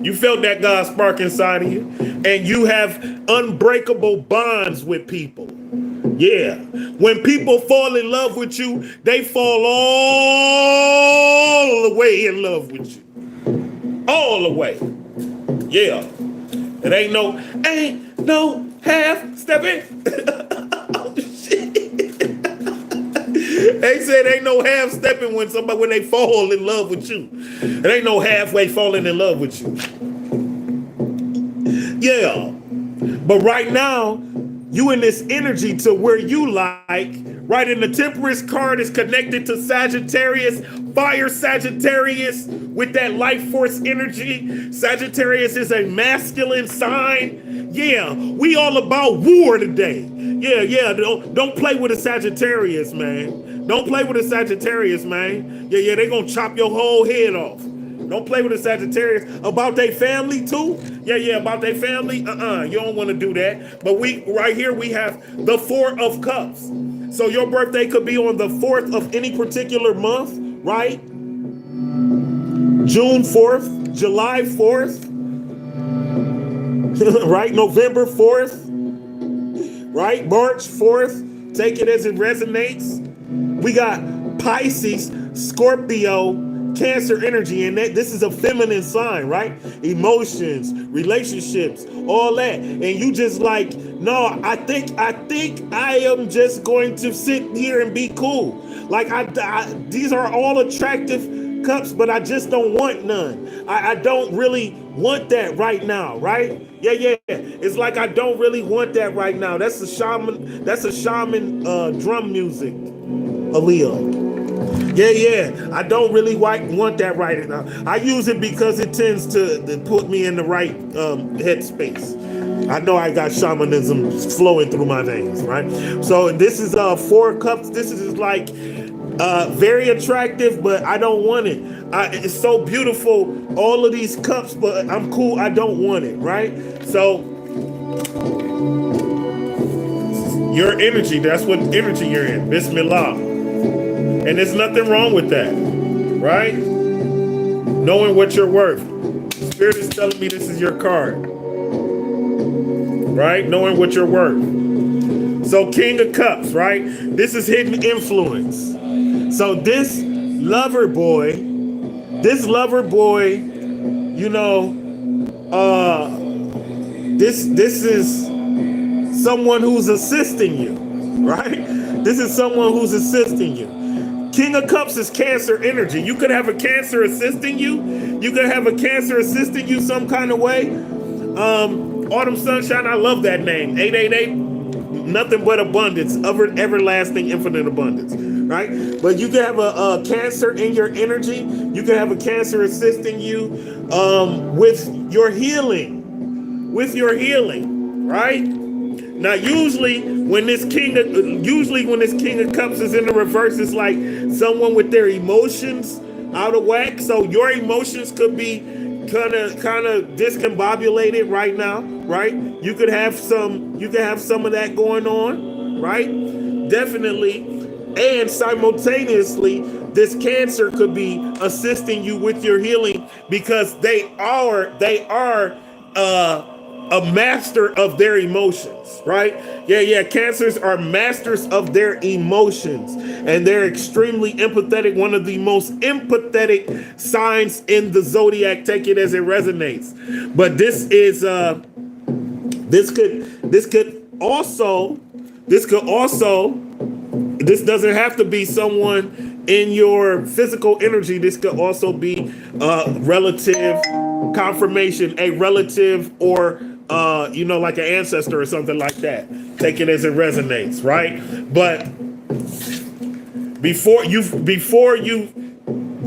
You felt that God spark inside of you. And you have unbreakable bonds with people. Yeah. When people fall in love with you, they fall all the way in love with you. All the way. Yeah. It ain't no half stepping. Oh, shit. They said ain't no half stepping when they fall in love with you. It ain't no halfway falling in love with you. Yeah. But right now, you in this energy to where you like, right? And the Temperance card is connected to Sagittarius, fire Sagittarius with that life force energy. Sagittarius is a masculine sign. Yeah, we all about war today. Yeah. Don't play with a Sagittarius, man. Don't play with a Sagittarius, man. Yeah, they gonna chop your whole head off. Don't play with a Sagittarius. About their family too. Yeah, about their family. You don't want to do that. But right here we have the Four of Cups. So your birthday could be on the 4th of any particular month, right? June 4th, July 4th, right? November 4th, right? March 4th. Take it as it resonates. We got Pisces, Scorpio, Cancer energy, and this is a feminine sign, right? Emotions, relationships, all that. And you just like, no, I think I am just going to sit here and be cool. Like these are all attractive cups, but I just don't want none. I don't really want that right now, right? Yeah. It's like I don't really want that right now. That's a shaman drum music, Aaliyah. Yeah. I don't really want that right now. I use it because it tends to put me in the right headspace. I know I got shamanism flowing through my veins, right? So this is 4 cups. This is like very attractive, but I don't want it. It's so beautiful, all of these cups, but I'm cool. I don't want it, right? So your energy, that's what energy you're in. Bismillah. And there's nothing wrong with that, right? Knowing what you're worth. Spirit is telling me this is your card, right? Knowing what you're worth. So King of Cups, right? This is hidden influence. So this lover boy, you know, this is someone who's assisting you, right? This is someone who's assisting you. King of Cups is Cancer energy. You could have a Cancer assisting you. You could have a Cancer assisting you some kind of way. Autumn Sunshine, I love that name. 888, nothing but abundance, everlasting, infinite abundance, right? But you can have a Cancer in your energy. You can have a Cancer assisting you with your healing, right? Now, usually when this King of Cups is in the reverse, it's like someone with their emotions out of whack. So your emotions could be kind of discombobulated right now, right? You could have some of that going on, right? Definitely. And simultaneously, this Cancer could be assisting you with your healing because they are a master of their emotions, right? Yeah. Cancers are masters of their emotions, and they're extremely empathetic. One of the most empathetic signs in the zodiac. Take it as it resonates. But this doesn't have to be someone in your physical energy. This could also be relative confirmation, a relative, or like an ancestor or something like that. Take it as it resonates, right? But before you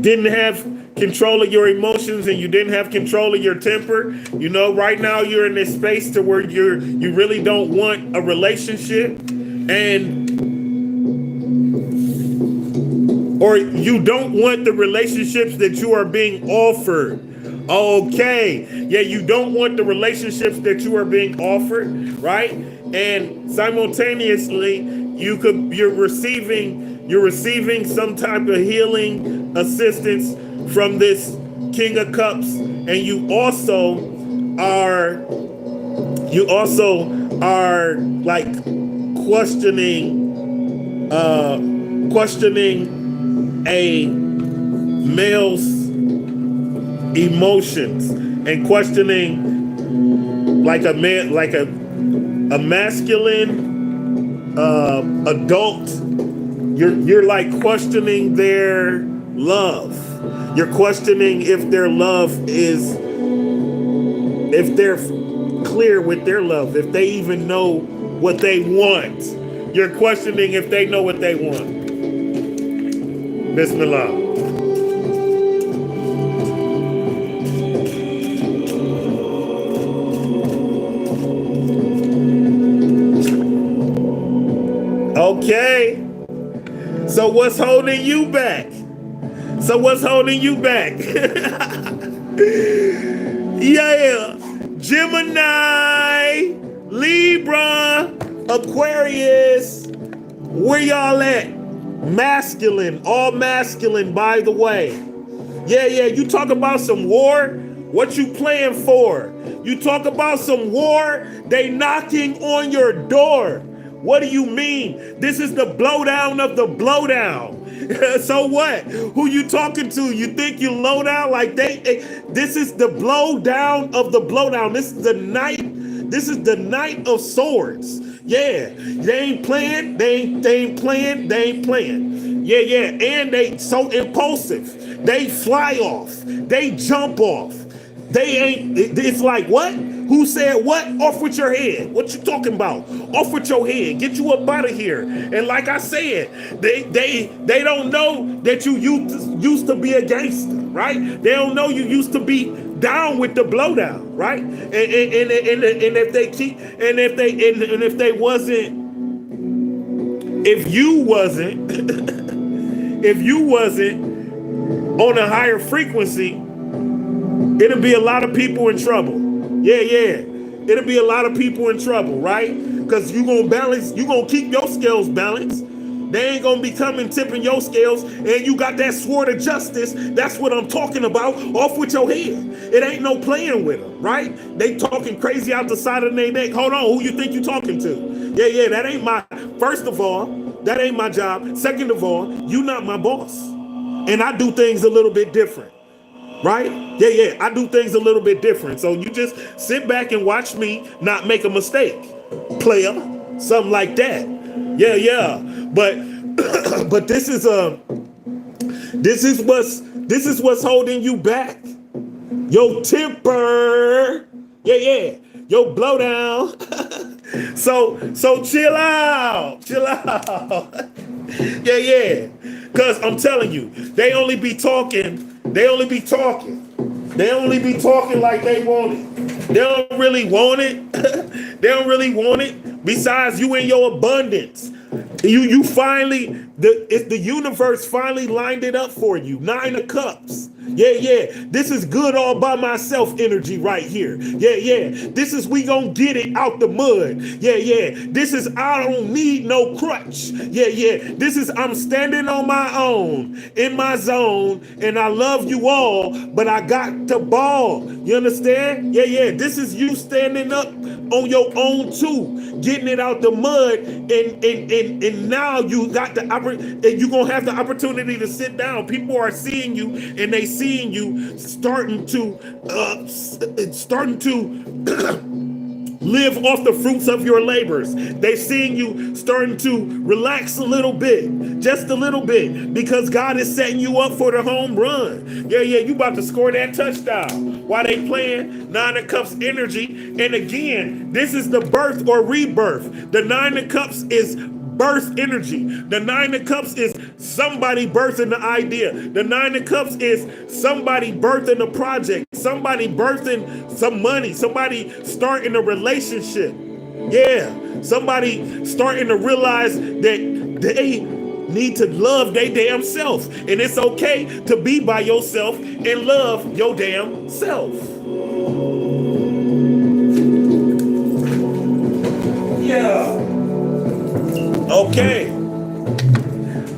didn't have control of your emotions and you didn't have control of your temper, right now you're in this space to where you really don't want a relationship, and or you don't want the relationships that you are being offered. Okay. Yeah, you don't want the relationships that you are being offered, right? And simultaneously, you're receiving some type of healing assistance from this King of Cups, and you also are like questioning a male's emotions and questioning like a man, like a masculine adult. You're like questioning their love. You're questioning if their love is, if they're clear with their love, if they even know what they want. You're questioning if they know what they want. Bismillah. Okay. So what's holding you back? Yeah. Gemini, Libra, Aquarius. Where y'all at? Masculine, all masculine, by the way. Yeah, you talk about some war, what you playing for? You talk about some war, they knocking on your door. What do you mean? This is the blowdown of the blowdown. So what? Who you talking to? You think you low down like this is the blowdown of the blowdown. This is the Knight of Swords. Yeah, they ain't playing. Yeah, and they so impulsive. They fly off. They jump off. It's like, what? Who said what? Off with your head. What you talking about? Off with your head. Get you up out of here. And like I said, they don't know that you used to be a gangster, right? They don't know you used to be down with the blowdown, right? And if you wasn't on a higher frequency, it'll be a lot of people in trouble. Yeah. It'll be a lot of people in trouble, right? Because you're going to keep your scales balanced. They ain't going to be coming tipping your scales, and you got that sword of justice. That's what I'm talking about. Off with your head. It ain't no playing with them, right? They talking crazy out the side of their neck. Hold on, who you think you talking to? Yeah, that ain't first of all, that ain't my job. Second of all, you not my boss. And I do things a little bit different. Right? Yeah, I do things a little bit different. So you just sit back and watch me not make a mistake, player. Something like that. Yeah. But this is what's holding you back. Your temper. Yeah. Your blowdown. So chill out. Yeah. Cause I'm telling you, they only be talking like they want it. They don't really want it. Besides, you in your abundance. You finally The universe finally lined it up for you. 9 of Cups. Yeah. This is good all by myself energy right here. Yeah. This is we gonna get it out the mud. Yeah. This is I don't need no crutch. Yeah. This is I'm standing on my own in my zone, and I love you all, but I got to ball. You understand? Yeah. This is you standing up on your own too, getting it out the mud, and now you got the and you're gonna have the opportunity to sit down. People are seeing you, and they seeing you starting to live off the fruits of your labors. They seeing you starting to relax a little bit, just a little bit, because God is setting you up for the home run. Yeah, you about to score that touchdown. While they playing 9 of Cups energy, and again, this is the birth or rebirth. The 9 of Cups is birth energy. The 9 of Cups is somebody birthing the idea. The 9 of Cups is somebody birthing a project, somebody birthing some money, somebody starting a relationship. Yeah, somebody starting to realize that they need to love their damn self. And it's okay to be by yourself and love your damn self. Yeah. Okay.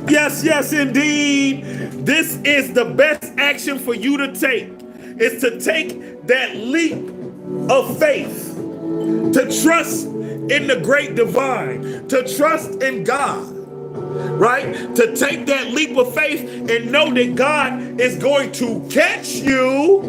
Yes, indeed. This is the best action for you to take. Is to take that leap of faith. To trust in the great divine. To trust in God. Right? To take that leap of faith and know that God is going to catch you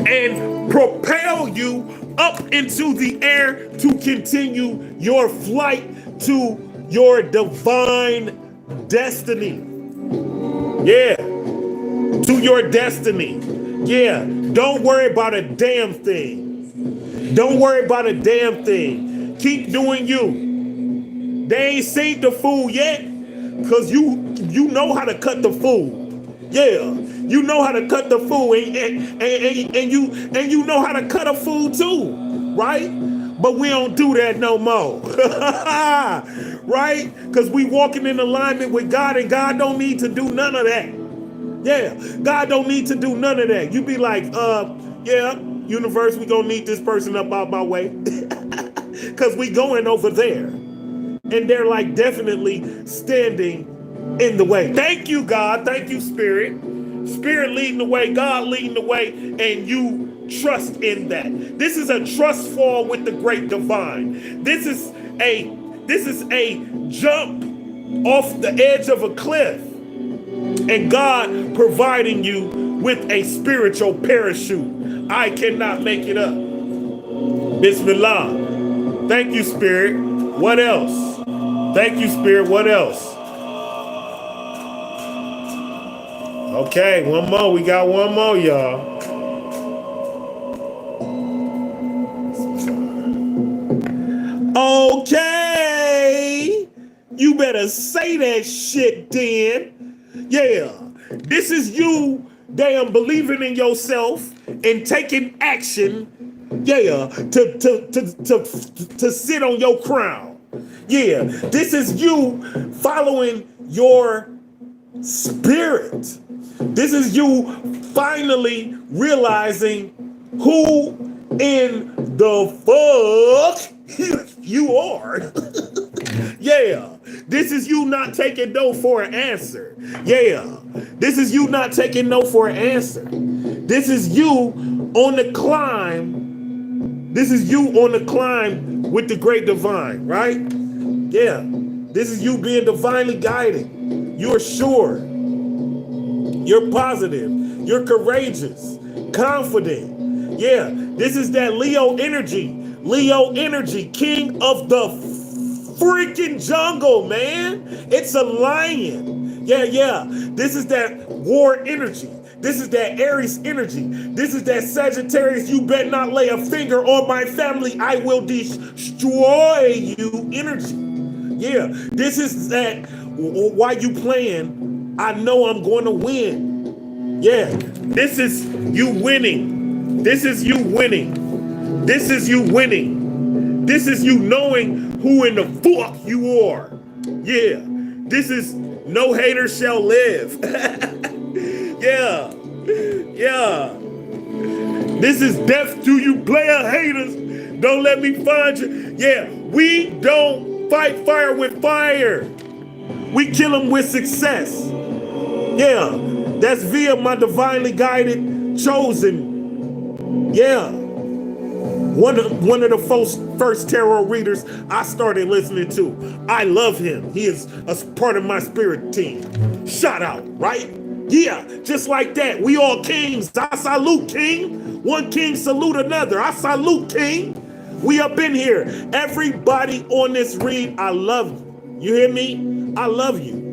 and propel you up into the air to continue your flight to your divine destiny. Yeah, to your destiny. Yeah, don't worry about a damn thing. Don't worry about a damn thing. Keep doing you. They ain't seen the food yet, because you know how to cut the food. Yeah. You know how to cut the food, and you know how to cut a food too, right? But we don't do that no more, right? Because we walking in alignment with God, and God don't need to do none of that. Yeah, God don't need to do none of that. You be like, yeah, universe, we gonna need this person up out my way, because we going over there, and they're like definitely standing in the way. Thank you, God. Thank you, Spirit. Spirit leading the way, God leading the way, and you trust in that. This is a trust fall with the great divine. This is a jump off the edge of a cliff, and God providing you with a spiritual parachute. I cannot make it up. Bismillah. Thank you, Spirit. What else? Thank you, Spirit. What else? Okay, one more. We got one more, y'all. Okay. You better say that shit then. Yeah. This is you damn believing in yourself and taking action. Yeah. To sit on your crown. Yeah. This is you following your spirit. This is you finally realizing who in the fuck you are. Yeah. This is you not taking no for an answer. Yeah. This is you not taking no for an answer. This is you on the climb. This is you on the climb with the great divine, right? Yeah. This is you being divinely guided. You're sure. You're positive. You're courageous. Confident. Yeah. This is that Leo energy. Leo energy. King of the freaking jungle, man. It's a lion. Yeah. This is that war energy. This is that Aries energy. This is that Sagittarius, you better not lay a finger on my family, I will destroy you energy. Yeah, this is that why you playing, I know I'm going to win. Yeah, this is you winning. This is you winning. This is you winning. This is you knowing who in the fuck you are. Yeah, This is no hater shall live. Yeah. Yeah. This is death to you player haters. Don't let me find you. Yeah, we don't fight fire with fire. We kill them with success. Yeah, that's via my divinely guided, chosen. Yeah. One of the first tarot readers I started listening to. I love him. He is a part of my spirit team. Shout out, right? Yeah, just like that. We all kings. I salute king. One king salute another. I salute king. We up in here. Everybody on this read, I love you. You hear me? I love you.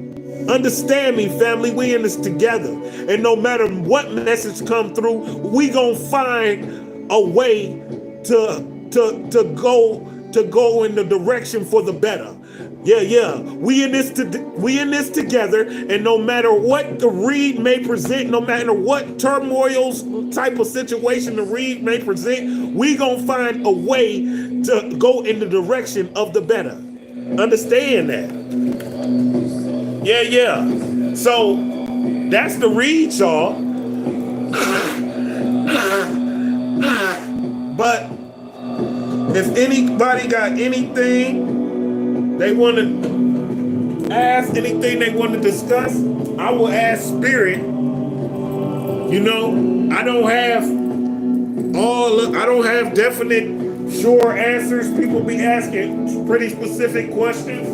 Understand me, family. We in this together. And no matter what message come through, we gonna find a way to go in the direction for the better. Yeah. We in this together, and no matter what the read may present, no matter what turmoils type of situation the read may present, we gonna find a way to go in the direction of the better. Understand that? Yeah. So that's the read, y'all. But if anybody got anything they want to ask, anything they want to discuss, I will ask Spirit. You know, I don't have definite, sure answers. People be asking pretty specific questions.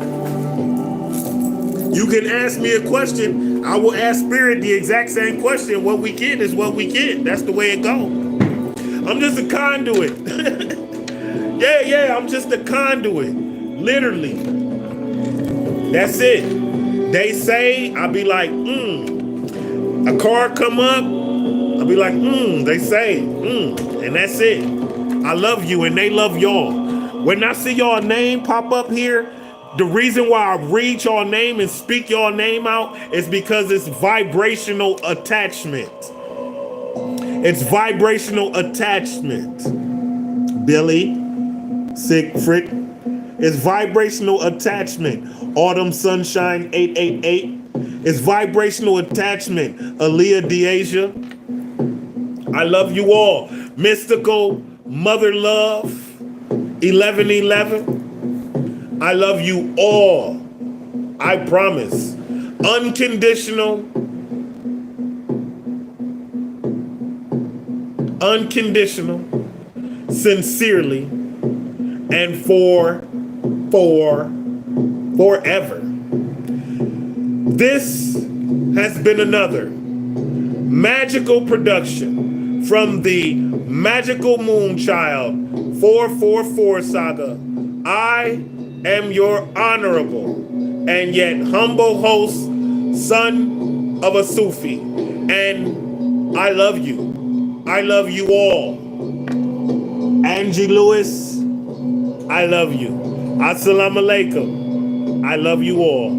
You can ask me a question, I will ask Spirit the exact same question. What we get is what we get. That's the way it goes. I'm just a conduit. Yeah, I'm just a conduit. Literally. That's it. They say, I'll be like, A car come up, I'll be like, They say, And that's it. I love you and they love y'all. When I see y'all name pop up here, the reason why I read y'all name and speak y'all name out is because it's vibrational attachment. It's vibrational attachment. Billy, Siegfried. It's vibrational attachment. Autumn Sunshine 888. It's vibrational attachment. Aaliyah Deasia. I love you all. Mystical Mother Love 1111. I love you all. I promise. Unconditional. Sincerely, and forever. This has been another magical production from the Magical Moonchild 444 Saga. I am your honorable and yet humble host, son of a Sufi, and I love you. I love you all. Angie Lewis, I love you. Assalamu alaikum. I love you all.